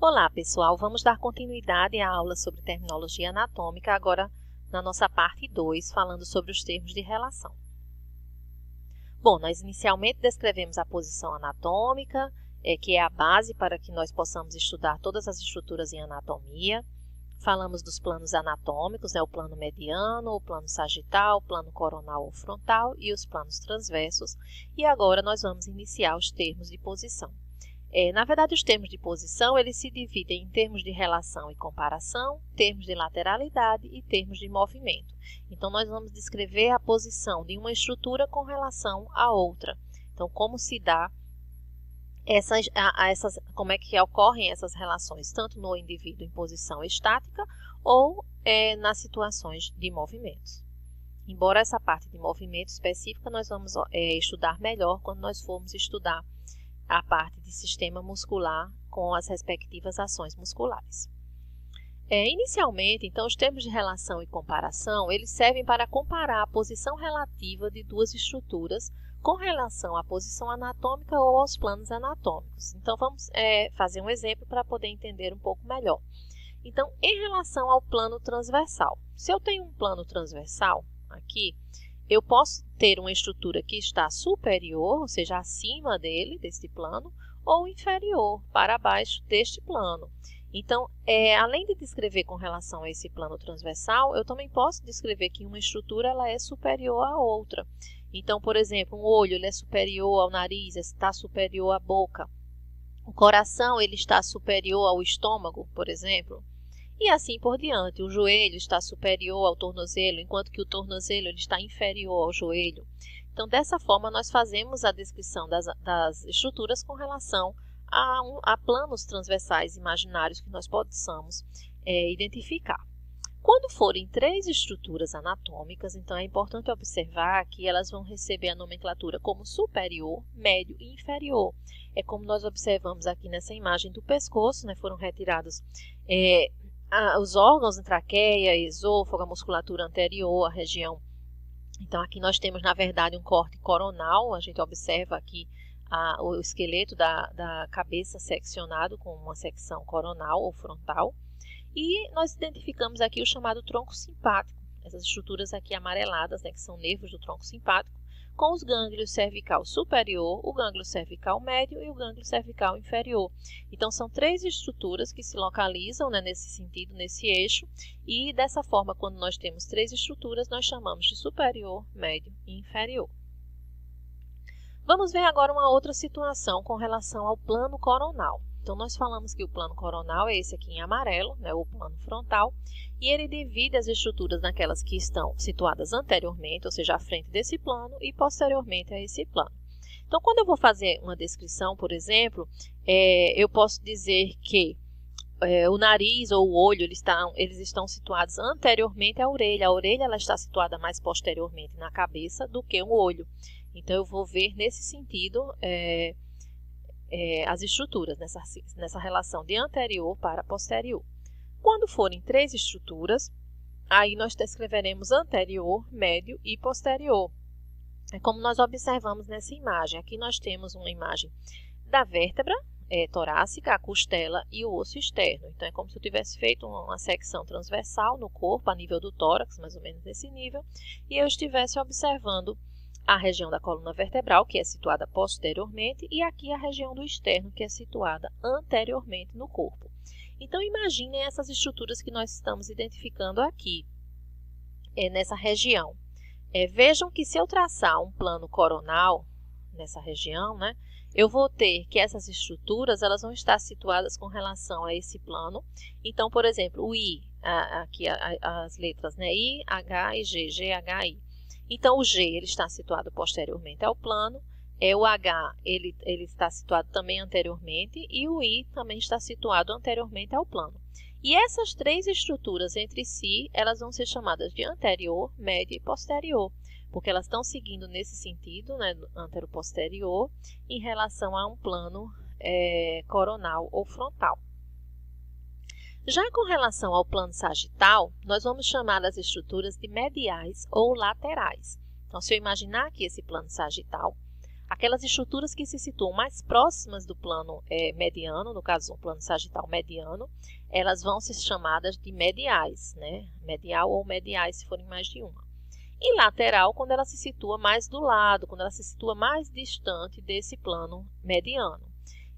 Olá, pessoal! Vamos dar continuidade à aula sobre terminologia anatômica, agora na nossa parte 2, falando sobre os termos de relação. Bom, nós inicialmente descrevemos a posição anatômica, que é a base para que nós possamos estudar todas as estruturas em anatomia. Falamos dos planos anatômicos, o plano mediano, o plano sagital, o plano coronal ou frontal e os planos transversos. E agora nós vamos iniciar os termos de posição. Na verdade, os termos de posição eles se dividem em termos de relação e comparação, termos de lateralidade e termos de movimento. Então, nós vamos descrever a posição de uma estrutura com relação à outra. Então, como se dá como é que ocorrem essas relações, tanto no indivíduo em posição estática ou nas situações de movimentos. Embora essa parte de movimento específica nós vamos estudar melhor quando nós formos estudar a parte de sistema muscular com as respectivas ações musculares. Inicialmente, então, os termos de relação e comparação, eles servem para comparar a posição relativa de duas estruturas com relação à posição anatômica ou aos planos anatômicos. Então, vamos fazer um exemplo para poder entender um pouco melhor. Então, em relação ao plano transversal, se eu tenho um plano transversal aqui, eu posso ter uma estrutura que está superior, ou seja, acima deste plano, ou inferior, para baixo deste plano. Então, além de descrever com relação a esse plano transversal, eu também posso descrever que uma estrutura ela é superior à outra. Então, por exemplo, um olho ele é superior ao nariz, está superior à boca. O coração ele está superior ao estômago, por exemplo. E assim por diante, o joelho está superior ao tornozelo, enquanto que o tornozelo ele está inferior ao joelho. Então, dessa forma, nós fazemos a descrição das estruturas com relação a planos transversais imaginários que nós possamos identificar. Quando forem três estruturas anatômicas, então é importante observar que elas vão receber a nomenclatura como superior, médio e inferior. É como nós observamos aqui nessa imagem do pescoço, foram retirados os órgãos da traqueia, esôfago, a musculatura anterior, a região. Então, aqui nós temos, na verdade, um corte coronal. A gente observa aqui o esqueleto da cabeça seccionado com uma secção coronal ou frontal. E nós identificamos aqui o chamado tronco simpático. Essas estruturas aqui amareladas, que são nervos do tronco simpático, com os gânglios cervical superior, o gânglio cervical médio e o gânglio cervical inferior. Então, são três estruturas que se localizam nesse sentido, nesse eixo, e dessa forma, quando nós temos três estruturas, nós chamamos de superior, médio e inferior. Vamos ver agora uma outra situação com relação ao plano coronal. Então, nós falamos que o plano coronal é esse aqui em amarelo, o plano frontal, e ele divide as estruturas naquelas que estão situadas anteriormente, ou seja, à frente desse plano, e posteriormente a esse plano. Então, quando eu vou fazer uma descrição, por exemplo, eu posso dizer que o nariz ou o olho eles estão situados anteriormente à orelha. A orelha ela está situada mais posteriormente na cabeça do que o olho. Então, eu vou ver nesse sentido as estruturas, nessa relação de anterior para posterior. Quando forem três estruturas, aí nós descreveremos anterior, médio e posterior. É como nós observamos nessa imagem. Aqui nós temos uma imagem da vértebra torácica, a costela e o osso externo. Então, é como se eu tivesse feito uma secção transversal no corpo, a nível do tórax, mais ou menos nesse nível, e eu estivesse observando a região da coluna vertebral, que é situada posteriormente, e aqui a região do externo, que é situada anteriormente no corpo. Então, imaginem essas estruturas que nós estamos identificando aqui, nessa região. Vejam que se eu traçar um plano coronal nessa região, eu vou ter que essas estruturas elas vão estar situadas com relação a esse plano. Então, por exemplo, o I, aqui as letras I, H e G, G, H, I. Então, o G ele está situado posteriormente ao plano, o H ele está situado também anteriormente e o I também está situado anteriormente ao plano. E essas três estruturas entre si, elas vão ser chamadas de anterior, médio e posterior, porque elas estão seguindo nesse sentido, antero-posterior, em relação a um plano coronal ou frontal. Já com relação ao plano sagital, nós vamos chamar as estruturas de mediais ou laterais. Então, se eu imaginar aqui esse plano sagital, Aquelas estruturas que se situam mais próximas do plano mediano, no caso, o plano sagital mediano, elas vão ser chamadas de mediais, né? Medial ou mediais, se forem mais de uma. E lateral, quando ela se situa mais do lado, quando ela se situa mais distante desse plano mediano.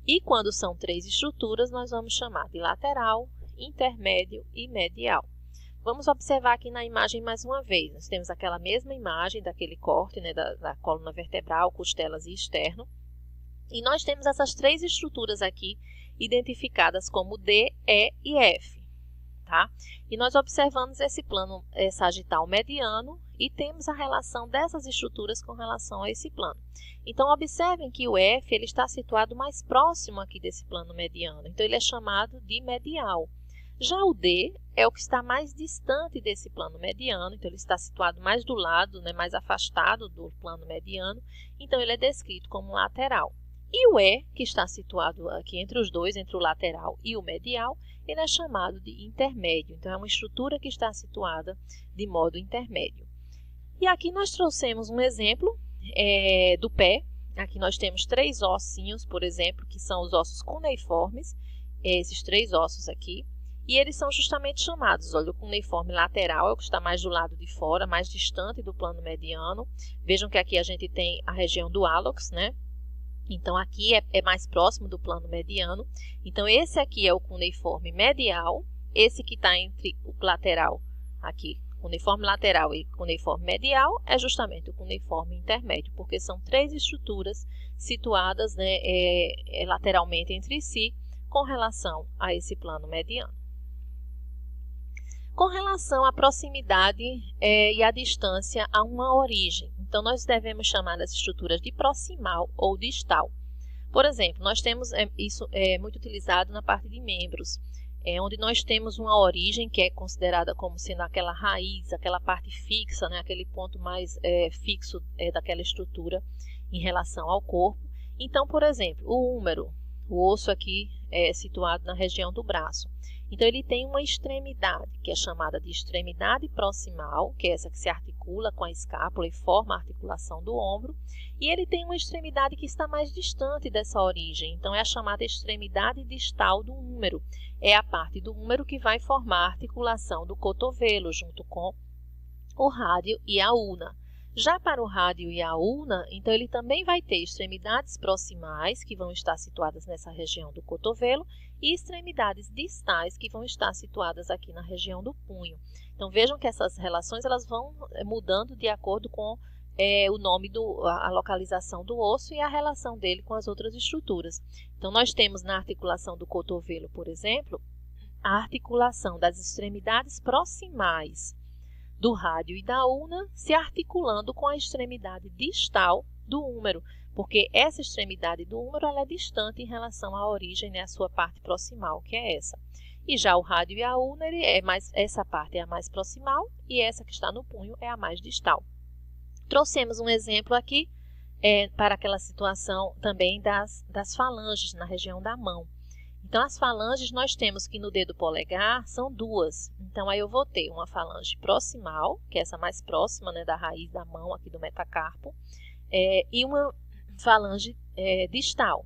E quando são 3 estruturas, nós vamos chamar de lateral, intermédio e medial. Vamos observar aqui na imagem mais uma vez. Nós temos aquela mesma imagem daquele corte, né, da coluna vertebral, costelas e externo. E nós temos essas 3 estruturas aqui identificadas como D, E e F. Tá? E nós observamos esse plano sagital mediano e temos a relação dessas estruturas com relação a esse plano. Então, observem que o F ele está situado mais próximo aqui desse plano mediano. Então, ele é chamado de medial. Já o D é o que está mais distante desse plano mediano, então ele está situado mais do lado, né, mais afastado do plano mediano, então ele é descrito como lateral. E o E, que está situado aqui entre os dois, entre o lateral e o medial, ele é chamado de intermédio, então é uma estrutura que está situada de modo intermédio. E aqui nós trouxemos um exemplo do pé. Aqui nós temos 3 ossinhos, por exemplo, que são os ossos cuneiformes, esses 3 ossos aqui. E eles são justamente chamados, olha, o cuneiforme lateral é o que está mais do lado de fora, mais distante do plano mediano. Vejam que aqui a gente tem a região do hálux, né? Então, aqui é mais próximo do plano mediano. Então, esse aqui é o cuneiforme medial. Esse que está entre o lateral aqui, cuneiforme lateral e cuneiforme medial, é justamente o cuneiforme intermédio, porque são 3 estruturas situadas, né, lateralmente entre si, com relação a esse plano mediano. Com relação à proximidade e à distância a uma origem, então nós devemos chamar as estruturas de proximal ou distal. Por exemplo, nós temos isso muito utilizado na parte de membros, onde nós temos uma origem que é considerada como sendo aquela raiz, aquela parte fixa, né, aquele ponto mais fixo daquela estrutura em relação ao corpo. Então, por exemplo, o húmero, o osso aqui é situado na região do braço. Então, ele tem uma extremidade, que é chamada de extremidade proximal, que é essa que se articula com a escápula e forma a articulação do ombro. E ele tem uma extremidade que está mais distante dessa origem, então é a chamada extremidade distal do húmero. É a parte do húmero que vai formar a articulação do cotovelo, junto com o rádio e a ulna. Já para o rádio e a ulna, então ele também vai ter extremidades proximais, que vão estar situadas nessa região do cotovelo, e extremidades distais, que vão estar situadas aqui na região do punho. Então vejam que essas relações elas vão mudando de acordo com o nome, a localização do osso e a relação dele com as outras estruturas. Então nós temos na articulação do cotovelo, por exemplo, a articulação das extremidades proximais do rádio e da ulna se articulando com a extremidade distal do húmero, porque essa extremidade do húmero ela é distante em relação à origem, né, a sua parte proximal, que é essa. E já o rádio e a ulna, essa parte é a mais proximal e essa que está no punho é a mais distal. Trouxemos um exemplo aqui para aquela situação também das falanges na região da mão. Então, as falanges nós temos que no dedo polegar são 2. Então, aí eu vou ter uma falange proximal, que é essa mais próxima, né, da raiz da mão aqui do metacarpo, e uma falange distal.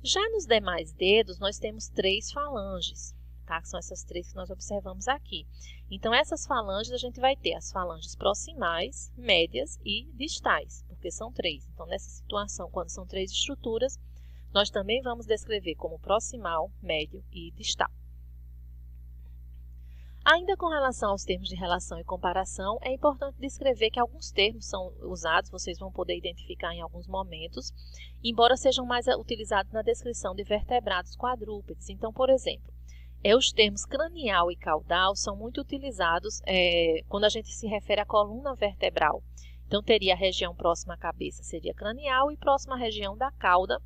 Já nos demais dedos, nós temos 3 falanges, tá? Que são essas 3 que nós observamos aqui. Então, essas falanges a gente vai ter as falanges proximais, médias e distais, porque são 3. Então, nessa situação, quando são 3 estruturas, nós também vamos descrever como proximal, médio e distal. Ainda com relação aos termos de relação e comparação, é importante descrever que alguns termos são usados, vocês vão poder identificar em alguns momentos, embora sejam mais utilizados na descrição de vertebrados quadrúpedes. Então, por exemplo, os termos cranial e caudal são muito utilizados quando a gente se refere à coluna vertebral. Então, teria a região próxima à cabeça, seria cranial, e próxima à região da cauda,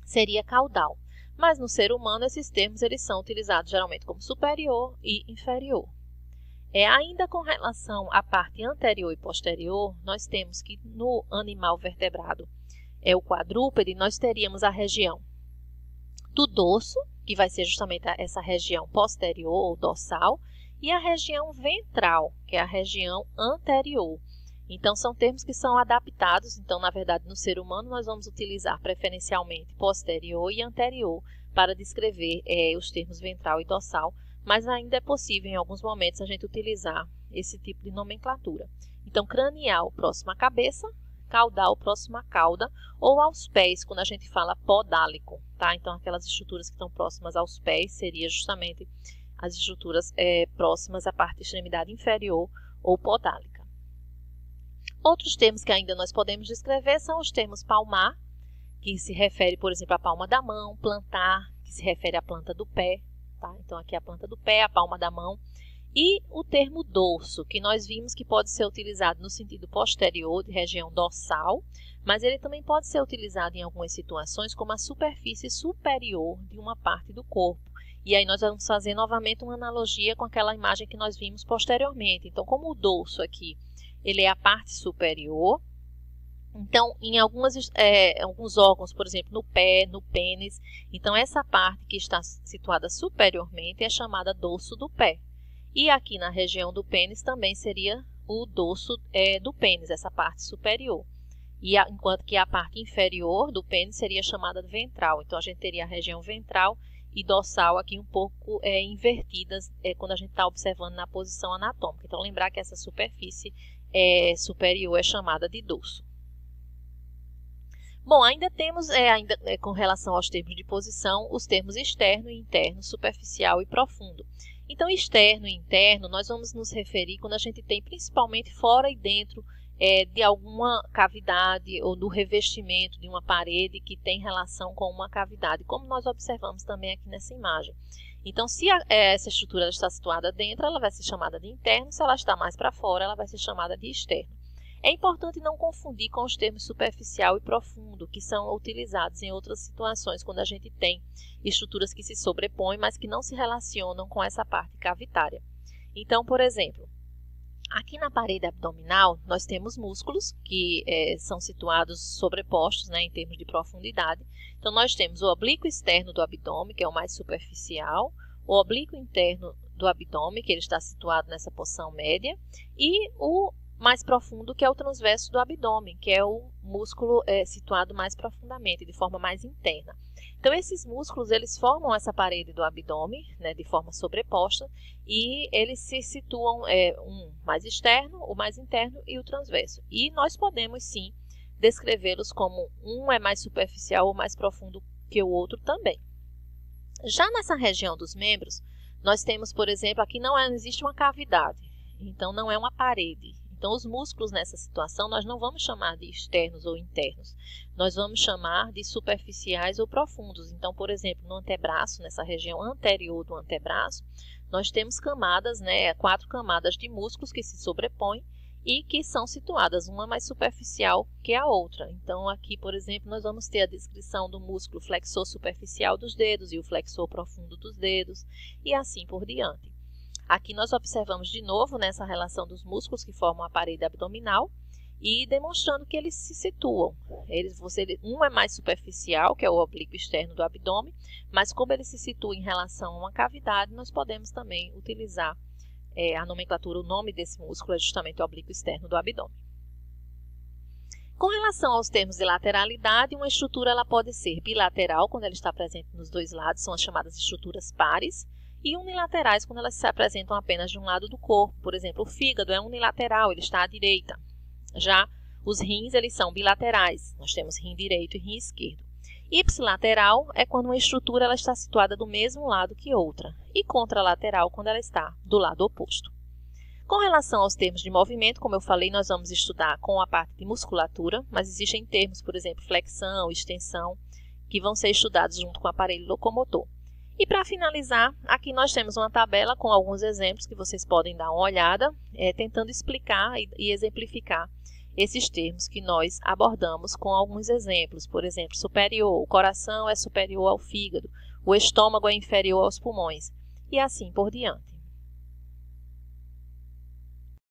seria caudal. Mas no ser humano, esses termos eles são utilizados geralmente como superior e inferior. Ainda com relação à parte anterior e posterior, nós temos que no animal vertebrado, o quadrúpede, nós teríamos a região do dorso, que vai ser justamente essa região posterior ou dorsal, e a região ventral, que é a região anterior. Então, são termos que são adaptados. Então, na verdade, no ser humano, nós vamos utilizar preferencialmente posterior e anterior para descrever os termos ventral e dorsal, mas ainda é possível, em alguns momentos, a gente utilizar esse tipo de nomenclatura. Então, cranial, próximo à cabeça, caudal, próximo à cauda, ou aos pés, quando a gente fala podálico, tá? Então, aquelas estruturas que estão próximas aos pés, seria justamente as estruturas próximas à parte da extremidade inferior ou podálica. Outros termos que ainda nós podemos descrever são os termos palmar, que se refere, por exemplo, à palma da mão, plantar, que se refere à planta do pé, tá? Então, aqui é a planta do pé, a palma da mão. E o termo dorso, que nós vimos que pode ser utilizado no sentido posterior, de região dorsal, mas ele também pode ser utilizado em algumas situações como a superfície superior de uma parte do corpo. E aí nós vamos fazer novamente uma analogia com aquela imagem que nós vimos posteriormente. Então, como o dorso aqui, ele é a parte superior, então em alguns órgãos, por exemplo, no pé, no pênis, então essa parte que está situada superiormente é chamada dorso do pé. E aqui na região do pênis também seria o dorso do pênis, essa parte superior. Enquanto que a parte inferior do pênis seria chamada de ventral. Então, a gente teria a região ventral e dorsal aqui um pouco invertidas quando a gente está observando na posição anatômica. Então, lembrar que essa superfície superior é chamada de dorso. Bom, ainda temos, com relação aos termos de posição, os termos externo e interno, superficial e profundo. Então, externo e interno, nós vamos nos referir quando a gente tem principalmente fora e dentro de alguma cavidade ou do revestimento de uma parede que tem relação com uma cavidade, como nós observamos também aqui nessa imagem. Então, se essa estrutura está situada dentro, ela vai ser chamada de interno, se ela está mais para fora, ela vai ser chamada de externo. É importante não confundir com os termos superficial e profundo, que são utilizados em outras situações, quando a gente tem estruturas que se sobrepõem, mas que não se relacionam com essa parte cavitária. Então, por exemplo, aqui na parede abdominal, nós temos músculos que são situados sobrepostos, né, em termos de profundidade. Então, nós temos o oblíquo externo do abdômen, que é o mais superficial, o oblíquo interno do abdômen, que ele está situado nessa porção média, e o mais profundo, que é o transverso do abdômen, que é o músculo situado mais profundamente, de forma mais interna. Então, esses músculos, eles formam essa parede do abdômen, né, de forma sobreposta, e eles se situam, um mais externo, o mais interno e o transverso. E nós podemos, sim, descrevê-los como um é mais superficial ou mais profundo que o outro também. Já nessa região dos membros, nós temos, por exemplo, aqui não existe uma cavidade, então não é uma parede. Então, os músculos nessa situação nós não vamos chamar de externos ou internos, nós vamos chamar de superficiais ou profundos. Então, por exemplo, no antebraço, nessa região anterior do antebraço, nós temos camadas, 4 camadas de músculos que se sobrepõem e que são situadas, uma mais superficial que a outra. Então, aqui, por exemplo, nós vamos ter a descrição do músculo flexor superficial dos dedos e o flexor profundo dos dedos e assim por diante. Aqui nós observamos de novo nessa relação dos músculos que formam a parede abdominal e demonstrando que eles se situam. Um é mais superficial, que é o oblíquo externo do abdômen, mas como ele se situa em relação a uma cavidade, nós podemos também utilizar a nomenclatura, o nome desse músculo é justamente o oblíquo externo do abdômen. Com relação aos termos de lateralidade, uma estrutura ela pode ser bilateral, quando ela está presente nos dois lados, são as chamadas estruturas pares, e unilaterais, quando elas se apresentam apenas de um lado do corpo. Por exemplo, o fígado é unilateral, ele está à direita. Já os rins, eles são bilaterais. Nós temos rim direito e rim esquerdo. Ipsilateral é quando uma estrutura ela está situada do mesmo lado que outra. E contralateral, quando ela está do lado oposto. Com relação aos termos de movimento, como eu falei, nós vamos estudar com a parte de musculatura, mas existem termos, por exemplo, flexão, extensão, que vão ser estudados junto com o aparelho locomotor. E para finalizar, aqui nós temos uma tabela com alguns exemplos que vocês podem dar uma olhada, tentando explicar e exemplificar esses termos que nós abordamos com alguns exemplos. Por exemplo, superior, o coração é superior ao fígado, o estômago é inferior aos pulmões, e assim por diante.